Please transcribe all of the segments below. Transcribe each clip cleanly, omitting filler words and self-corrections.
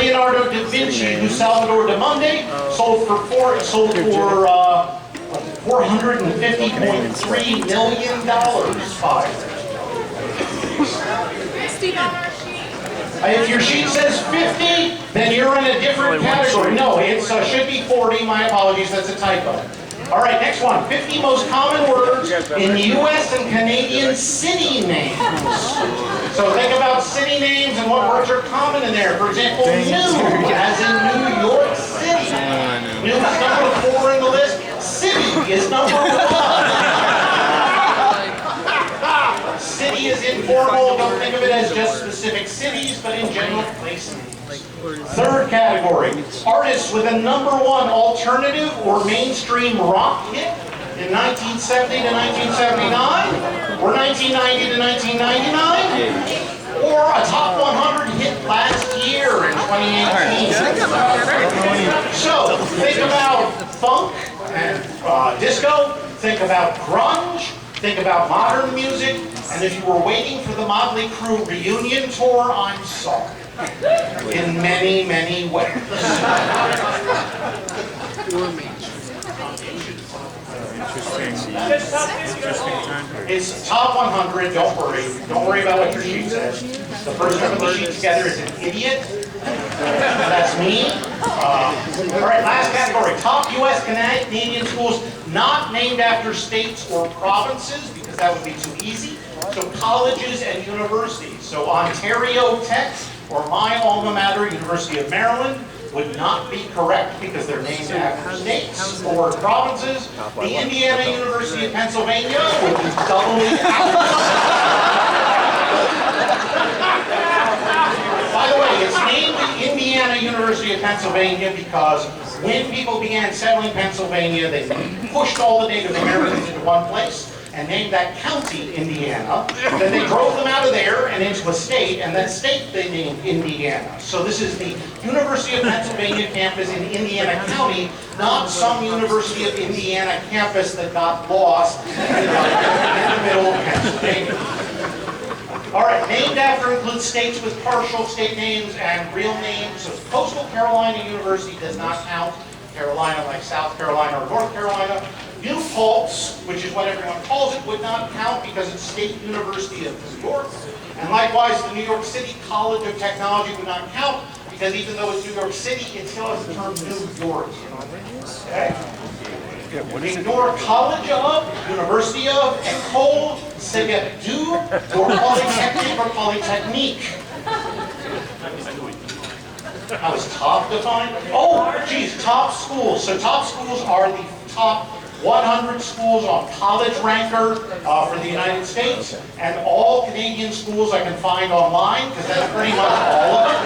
Leonardo da Vinci, who Salvador da Mundi, sold for $450.3 million. If your sheet says 50, then you're in a different category. No, it should be 40. My apologies, that's a typo. All right, next one. 50 most common words in U.S. and Canadian city names. So think about city names and what words are common in there. For example, new, as in New York City. New is number 4 in the list. City is number 1. City is informal. Don't think of it as just specific cities, but in general places. Third category, artists with a #1 alternative or mainstream rock hit in 1970 to 1979, or 1990 to 1999, or a top 100 hit last year in 2018. So, think about funk and disco, think about grunge, think about modern music, and if you were waiting for the Motley Crue reunion tour, I'm sorry. In many, many ways. It's top 100, don't worry. Don't worry about what your sheet says. The person who put the sheet together is an idiot. That's me. All right, last category. Top U.S. Canadian schools not named after states or provinces, because that would be too easy. So colleges and universities. So Ontario Tech, or my alma mater, University of Maryland, would not be correct because they're named after states or provinces. The Indiana University of Pennsylvania would be doubly out. By the way, it's named the Indiana University of Pennsylvania because when people began settling Pennsylvania, they pushed all the Native Americans into one place and named that county Indiana. Then they drove them out of there and into a state, and that state they named Indiana. So this is the University of Pennsylvania campus in Indiana County, not some University of Indiana campus that got lost in the middle of Pennsylvania. All right, named after includes states with partial state names and real names. So Coastal Carolina University does not count. Carolina like South Carolina or North Carolina. New Paltz, which is what everyone calls it, would not count because it's State University of New York. And likewise, the New York City College of Technology would not count because even though it's New York City, it still has the term New York. Okay? Ignore College of, University of, École, Cégep du, or Polytechnic or Polytechnique. How is top defined? Oh, geez, top schools. So top schools are the top 100 schools on College Ranker for the United States, and all Canadian schools I can find online, because that's pretty much all of it.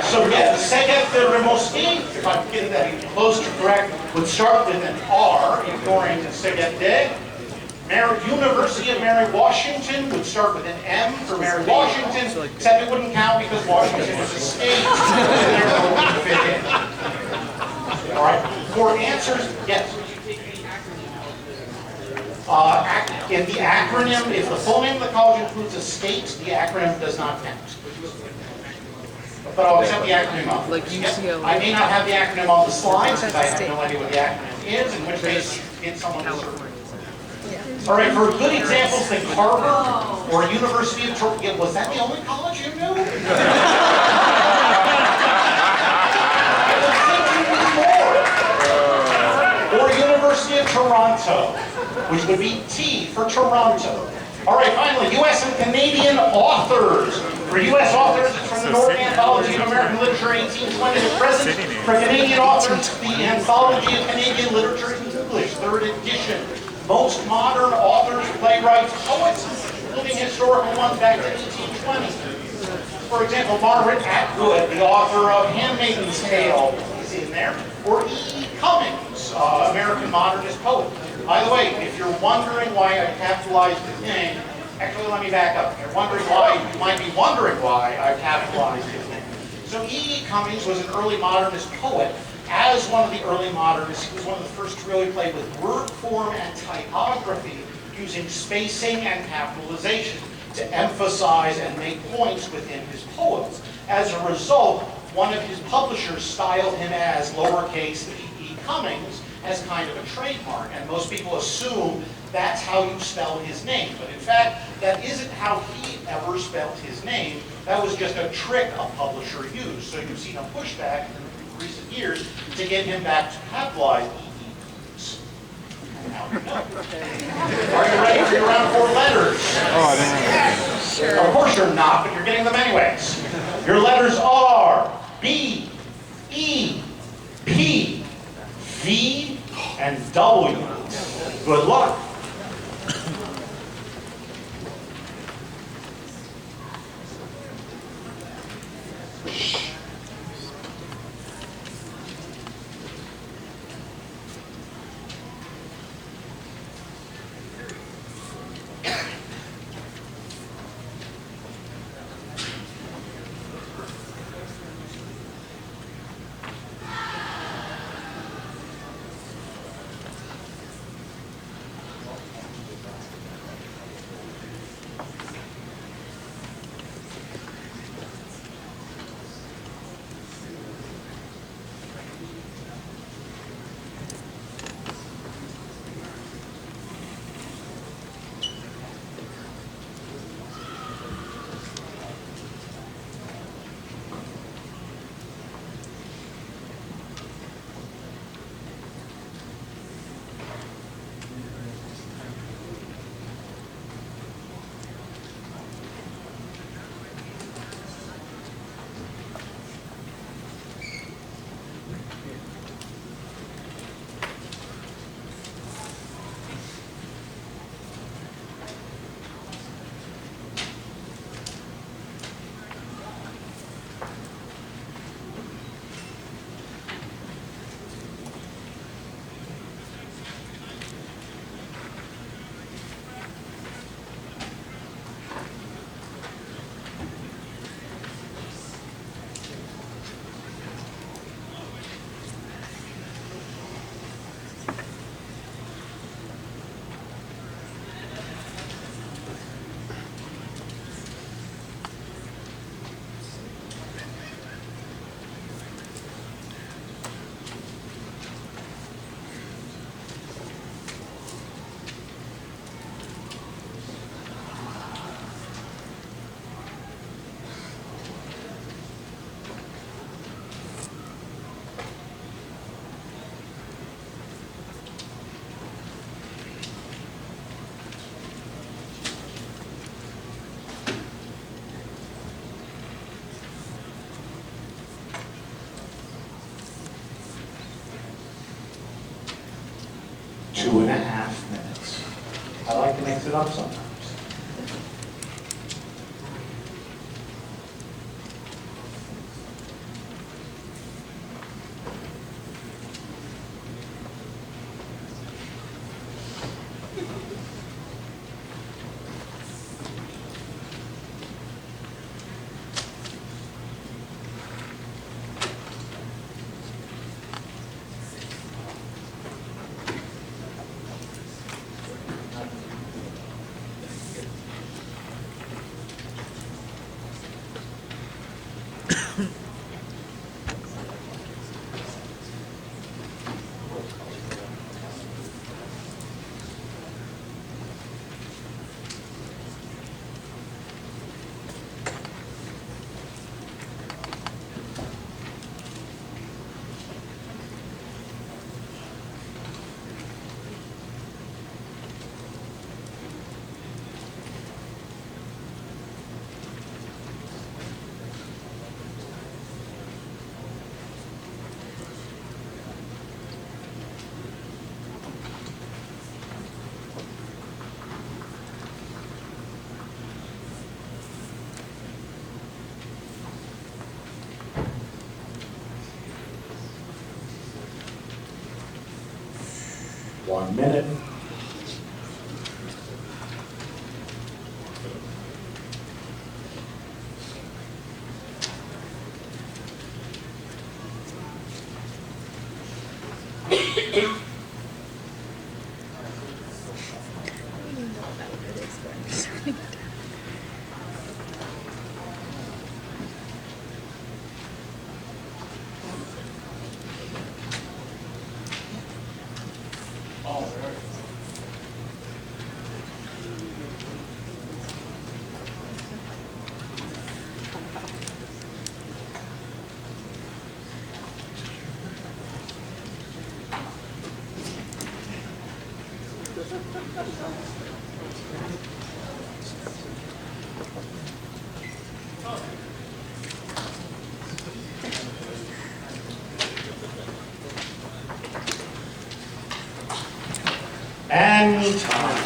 So yeah, Cégep de Rimouski, if I'm getting that even close to correct, would start with an R, ignoring the Cégep de. University of Mary Washington would start with an M for Mary Washington, except it wouldn't count because Washington is a state, and therefore wouldn't fit in. All right, for answers, yes. If the acronym, if the full name of the college includes a state, the acronym does not count. But I'll accept the acronym off. Like UCLA. I may not have the acronym on the slides because I have no idea what the acronym is, in which case get someone to serve. All right, for good examples, think Harvard or University of Toronto. Was that the only college you knew? Or University of Toronto, which would be T for Toronto. All right, finally, U.S. and Canadian authors. For U.S. authors, it's from the North Anthology of American Literature, 1820 to present. For Canadian authors, the Anthology of Canadian Literature in English, 3rd edition. Most modern authors, playwrights, poets, including historical ones back to 1820. For example, Margaret Atwood, the author of Handmaid's Tale, is in there. Or E. Cummings, American modernist poet. By the way, if you're wondering why I capitalized his name, actually let me back up. If you're wondering why, you might be wondering why I capitalized his name. So E. Cummings was an early modernist poet. As one of the early modernists, he was one of the first to really play with word form and typography, using spacing and capitalization. to emphasize and make points within his poems. As a result, one of his publishers styled him as lowercase E. Cummings as kind of a trademark, and most people assume that's how you spell his name. But in fact, that isn't how he ever spelled his name. That was just a trick a publisher used. So you've seen a pushback in recent years to get him back to capitalize E. And now you know. Are you ready for your round 4 letters? Oh, I didn't know. Sure. Of course you're not, but you're getting them anyways. Your letters are B, E, P, V, and W. Good luck. Two and a half minutes. I like to mix it up sometimes. One minute. And time.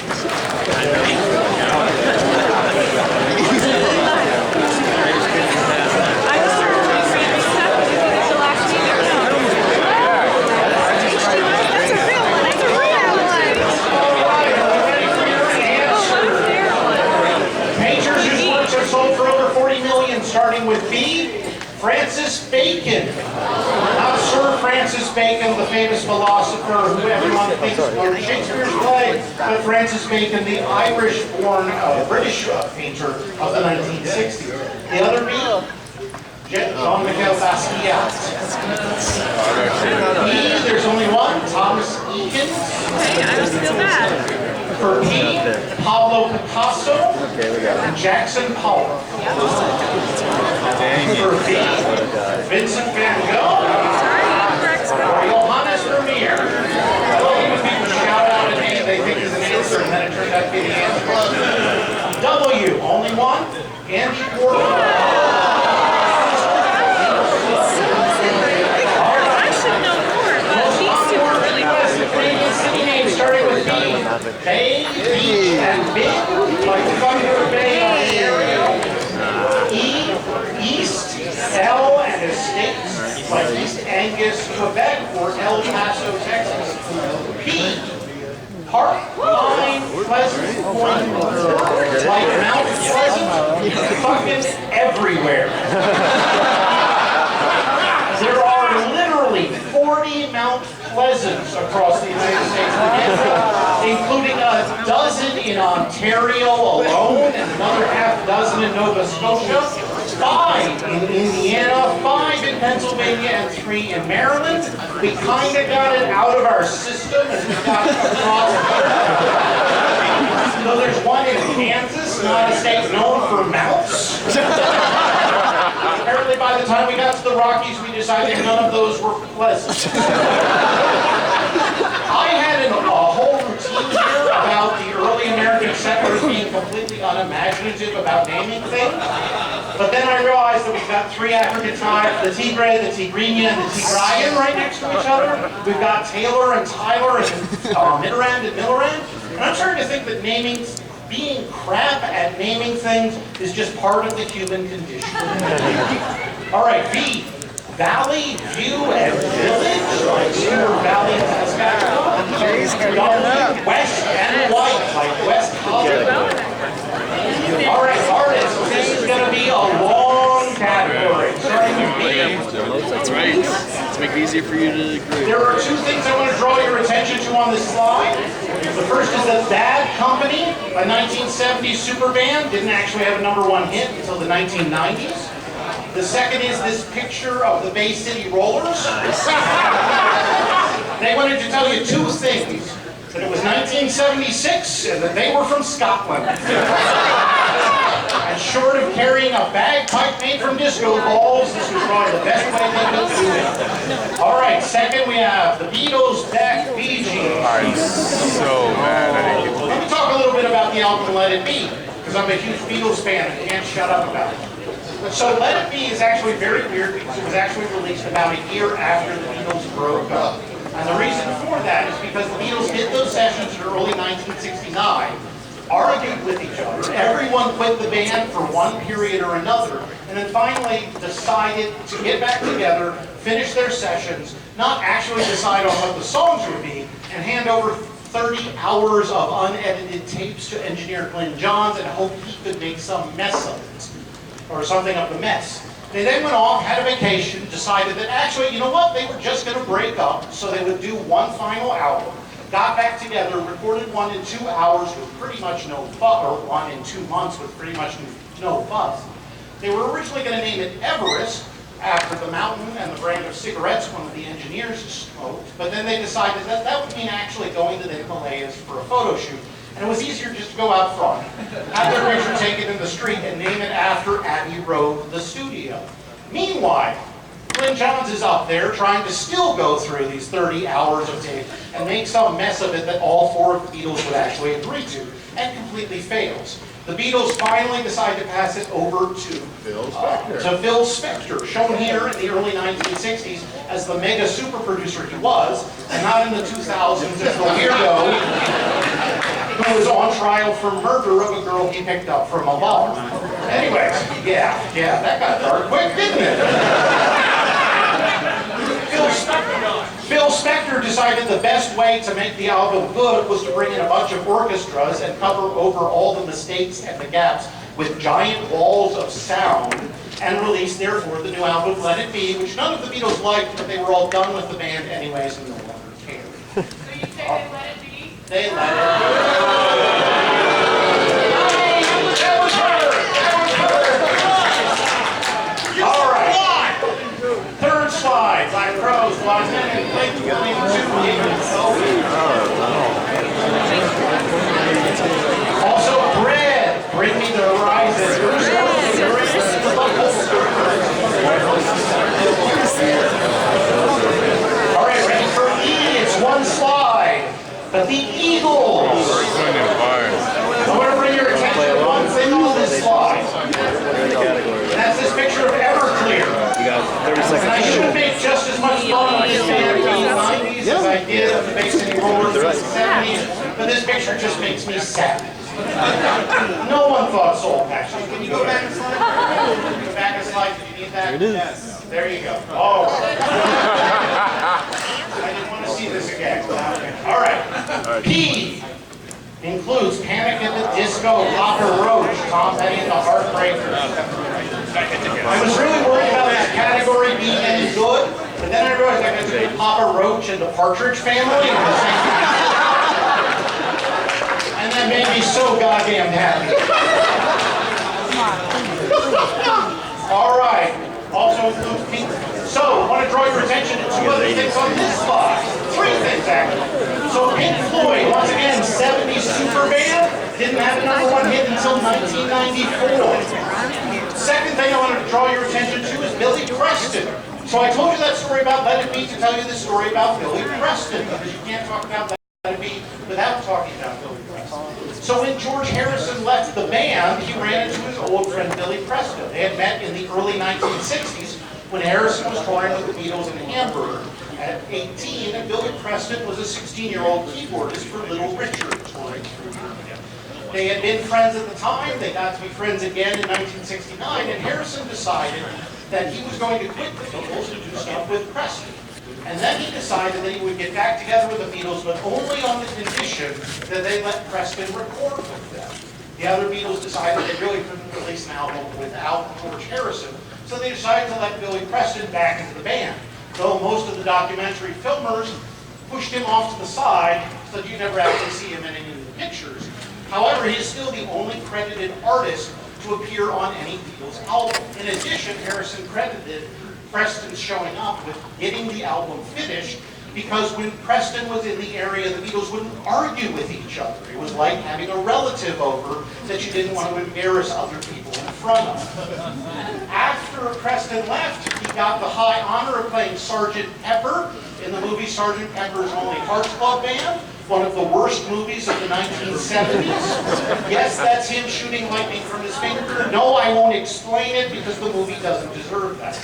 Painters whose works have sold for over 40 million, starting with B, Francis Bacon. Not Sir Francis Bacon, the famous philosopher who everyone thinks wrote Shakespeare's play, but Francis Bacon, the Irish-born British painter of the 1960s. The other B, Jean-Michel Basquiat. E, there's only one, Thomas Eakins. Hey, I don't feel bad. For P, Pablo Picasso and Jackson Pollock. For V, Vincent Van Gogh or Johannes Vermeer. Well, even people shout out a name they think is an answer, and then it turned out to be the answer. W, only one, Andy Warhol. I should know more, but these two are really Famous city names starting with B. Bay, Beach, and Big, like Thunder Bay, Ontario. E, East, L, and Estates, like East Angus, Quebec, or El Paso, Texas. P, Park, Pine, Pleasant Point, like Mount Pleasant, fucking everywhere. There are literally 40 Mount Pleasants across the United States, including a dozen in Ontario alone, and another half dozen in Nova Scotia, 5 in Indiana, 5 in Pennsylvania, and 3 in Maryland. We kind of got it out of our system, and we got it across. So there's one in Kansas, not a state known for mounts. Apparently by the time we got to the Rockies, we decided none of those were pleasant. I had a whole routine here about the early American settlers being completely unimaginative about naming things. But then I realized that we've got 3 African tribes, the Tigray, the Tigrinya, and the Tigrayan right next to each other. We've got Taylor and Tyler and Midrand and Millerand. And I'm starting to think that being crap at naming things is just part of the human condition. All right, V, Valley, View, and Village, like Cedar Valley, Saskatchewan. W, West and White, like West Hollywood. All right, artists, this is going to be a long category. Starting with B. That's right. Let's make it easier for you to agree. There are 2 things I want to draw your attention to on this slide. The first is that Bad Company, a 1970s super band, didn't actually have a #1 hit until the 1990s. The second is this picture of the Bay City Rollers. They wanted to tell you 2 things. That it was 1976 and that they were from Scotland. And short of carrying a bagpipe made from disco balls, this was probably the best way they could do it. All right, second we have the Beatles' Back Bee Gees. I'm so mad I didn't get to Let me talk a little bit about the album Let It Be, because I'm a huge Beatles fan and can't shut up about it. So Let It Be is actually very weird because it was actually released about a year after the Beatles broke up. And the reason for that is because the Beatles did those sessions in early 1969, argued with each other. Everyone quit the band for one period or another, and then finally decided to get back together, finish their sessions, not actually decide on what the songs would be, and hand over 30 hours of unedited tapes to engineer Glenn Johns and hope he could make some mess of it, or something of the mess. They then went off, had a vacation, decided that actually, you know what, they were just going to break up, so they would do one final album. Got back together, recorded one in 2 hours with pretty much no fuss, or one in 2 months with pretty much no fuss. They were originally going to name it Everest, after the mountain and the brand of cigarettes one of the engineers smoked, but then they decided that that would mean actually going to the Himalayas for a photo shoot. And it was easier just to go out front, have their picture taken in the street, and name it after Abbey Road, the studio. Meanwhile, Glenn Johns is up there trying to still go through these 30 hours of tape and make some mess of it that all four of the Beatles would actually agree to, and completely fails. The Beatles finally decide to pass it over to Phil Spector, shown here in the early 1960s as the mega super producer he was, and not in the 2000s as the weirdo who was on trial for murder of a girl he picked up from a bar. Anyways, yeah, that got dark quick, didn't it? Phil Spector decided the best way to make the album good was to bring in a bunch of orchestras and cover over all the mistakes and the gaps with giant walls of sound, and release, therefore, the new album, Let It Be, which none of the Beatles liked, but they were all done with the band anyways and no longer cared. So you say they let it be? They let it be. All right. Third slide. Black Crowes, locked in and played the game 2. Also, Bread. Bring me the horizon. All right, ready for E. It's one slide. But the Eagles. I want to bring your attention to one thing on this slide. And that's this picture of Everclear. And I should make just as much fun of this band in the 90s as I did of the Bay City Rollers in the 70s, but this picture just makes me sad. No one thought Soul Patch. Can you go back a slide? Go back a slide. Do you need that? There it is. Yes. There you go. Oh. I didn't want to see this again. All right. P includes Panic at the Disco, Papa Roach, Tom Petty and the Heartbreakers. I was really worried about this category being any good, but then I realized I could do Papa Roach and the Partridge Family. And that made me so goddamn happy. All right. Also includes Pink. So, I want to draw your attention to two other things on this slide. Three things, actually. So, Pink Floyd, once again, 70s super band, didn't have a #1 hit until 1994. Second thing I want to draw your attention to is Billy Preston. So, I told you that story about Let It Be to tell you the story about Billy Preston, because you can't talk about Let It Be without talking about Billy Preston. So when George Harrison left the band, he ran into his old friend Billy Preston. They had met in the early 1960s when Harrison was touring with the Beatles in Hamburg. At 18, Billy Preston was a 16-year-old keyboardist for Little Richard touring through Europe. They had been friends at the time. They got to be friends again in 1969, and Harrison decided that he was going to quit the Beatles to do stuff with Preston. And then he decided that he would get back together with the Beatles, but only on the condition that they let Preston record with them. The other Beatles decided they really couldn't release an album without George Harrison, so they decided to let Billy Preston back into the band. Though most of the documentary filmers pushed him off to the side so that you never actually see him in any of the pictures. However, he is still the only credited artist to appear on any Beatles album. In addition, Harrison credited Preston showing up with getting the album finished, because when Preston was in the area, the Beatles wouldn't argue with each other. It was like having a relative over that you didn't want to embarrass other people in front of. After Preston left, he got the high honor of playing Sgt. Pepper in the movie Sgt. Pepper's Lonely Hearts Club Band, one of the worst movies of the 1970s. Yes, that's him shooting lightning from his finger. No, I won't explain it because the movie doesn't deserve that.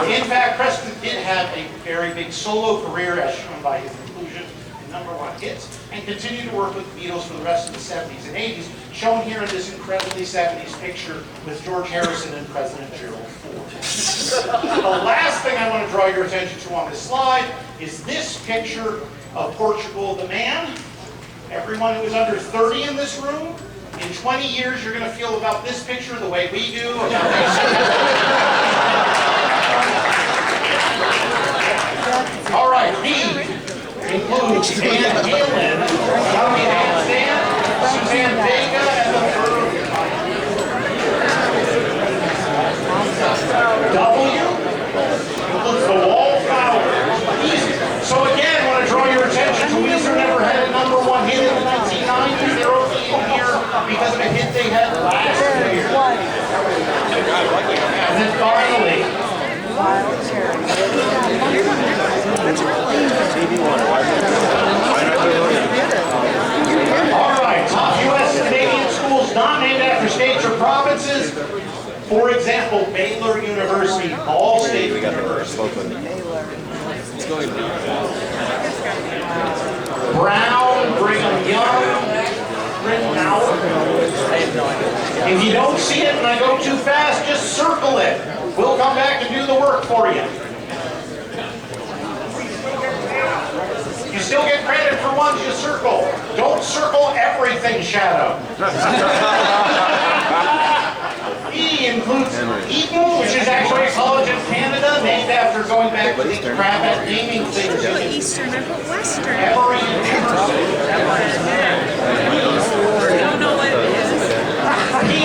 In fact, Preston did have a very big solo career, as shown by his inclusion in #1 hits, and continued to work with the Beatles for the rest of the 70s and 80s, shown here in this incredibly 70s picture with George Harrison and President Gerald Ford. The last thing I want to draw your attention to on this slide is this picture of Portugal the Man. Everyone who is under 30 in this room, in 20 years you're going to feel about this picture the way we do about this. All right, B includes Dan Galen, Tommy Handstand, Suzanne Vega, and the W includes the Wallflowers. So again, I want to draw your attention to Weezer never had a #1 hit in the 1990s. They're only in here because of a hit they had last year. And then finally, All right, top U.S. Canadian schools not named after states or provinces. For example, Baylor University, Ball State University. Brown, Brigham Young, Rittenauer. If you don't see it and I go too fast, just circle it. We'll come back and do the work for you. You still get credit for ones you circle. Don't circle everything, Shadow. E includes Eton, which is actually a college in Canada, named after going back to these crap at gaming things. I put Eastern, I put Western. Emory University. I don't know what it is. P.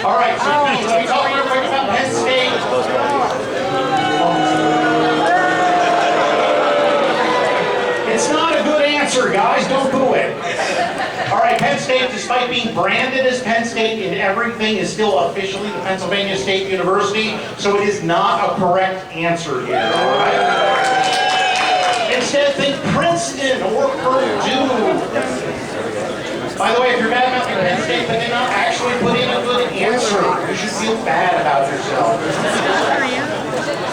All right, so P, let me talk real quick about Penn State. It's not a good answer, guys. Don't boo it. All right, Penn State, despite being branded as Penn State in everything, is still officially the Pennsylvania State University, so it is not a correct answer here, all right? Instead, think Princeton or Purdue. By the way, if you're bad mouthing Penn State, but did not actually put in a good answer, you should feel bad about yourself.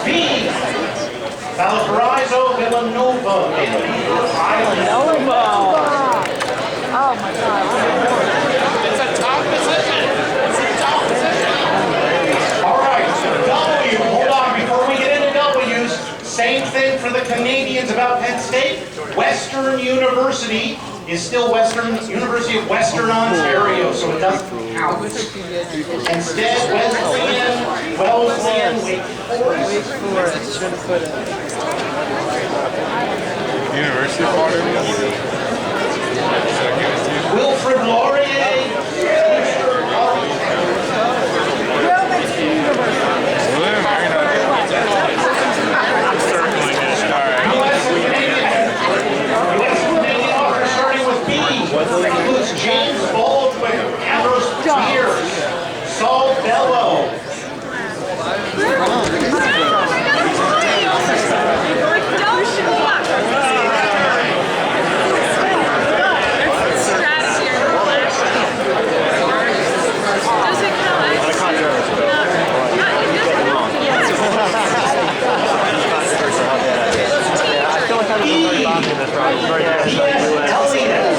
B. Valparaiso, Villanova, Vancouver Island. Oh my God. It's a top position. It's a top position. All right, W. Hold on, before we get into W's, same thing for the Canadians about Penn State. Western University is still University of Western Ontario, so it doesn't count. Instead, Wesleyan, Wake Forest. University of Waterloo. Wilfrid Laurier. U.S. Canadian author starting with B. Includes James Baldwin, Ambrose Bierce, Saul Bellow.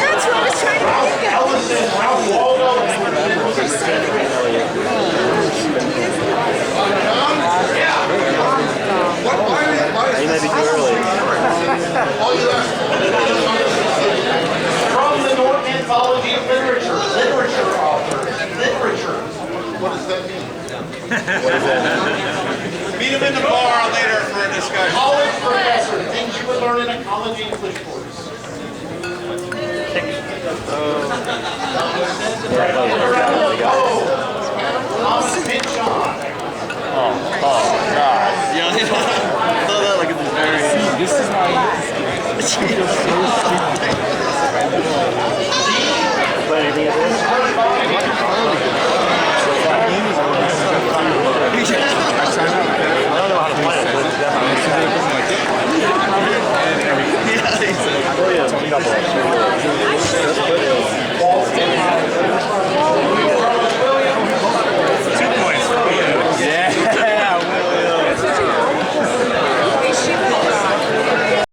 That's what I was trying to think of. Ellison, Ralph Waldo, and from the Norton Anthology of Literature, literature authors, literature. What does that mean? Meet him in the bar later for a discussion. College professor, things you would learn in a college English course. Thomas Pynchon. Yeah, I saw that like at the very. This is how you